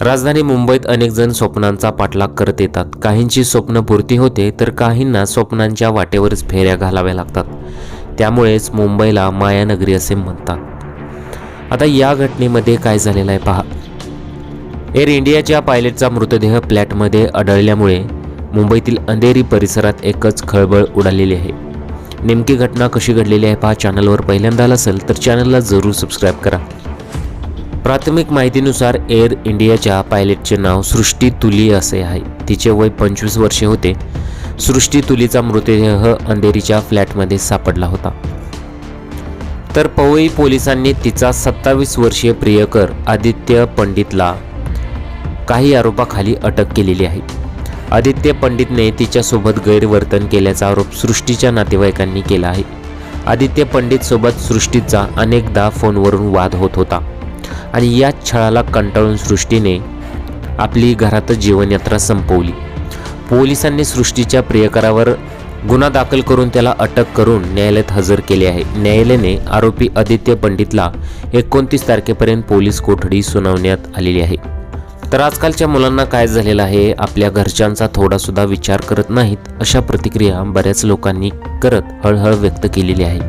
राजधानी मुंबईत अनेक जण स्वप्नांचा पाठलाग करत येतात. काहींची स्वप्न पूर्ती होते तर काहींना स्वप्नांच्या वाटेवरच फेऱ्या घालाव्या लागतात. त्यामुळेच मुंबईला मायानगरी असे म्हणतात. आता या घटनेमध्ये काय झालेलं आहे पहा. एअर इंडियाच्या पायलटचा मृतदेह फ्लॅटमध्ये आढळल्यामुळे मुंबईतील अंधेरी परिसरात एकच खळबळ उडालेली आहे. नेमकी घटना कशी घडलेली आहे पहा. चॅनलवर पहिल्यांदा आला असेल तर चॅनलला जरूर सबस्क्राईब करा. प्राथमिक माहितीनुसार एअर इंडियाच्या पायलटचे नाव सृष्टी तुली असे आहे. तिचे वय 25 वर्षे होते. सृष्टी तुलीचा मृतदेह अंधेरीच्या फ्लॅटमध्ये सापडला होता. तर पवई पोलिसांनी तिचा 27 वर्षीय प्रियकर आदित्य पंडितला काही आरोपाखाली अटक केलेली आहे. आदित्य पंडितने तिच्यासोबत गैरवर्तन केल्याचा आरोप सृष्टीच्या नातेवाईकांनी केला आहे. आदित्य पंडित सोबत सृष्टीचा अनेकदा फोनवरून वाद होत होता आणि या छळाला कंटाळून सृष्टीने आपली घरातच जीवनयात्रा संपवली. पोलिसांनी सृष्टीच्या प्रियकरावर गुन्हा दाखल करून त्याला अटक करून न्यायालयात हजर केले आहे. न्यायालयाने आरोपी आदित्य पंडितला 29 तारखेपर्यंत पोलीस कोठडी सुनावण्यात आलेली आहे. तर आजकालच्या मुलांना काय झालेलं आहे, आपल्या घरच्यांचा थोडासुद्धा विचार करत नाहीत, अशा प्रतिक्रिया बऱ्याच लोकांनी करत हळहळ व्यक्त केलेली आहे.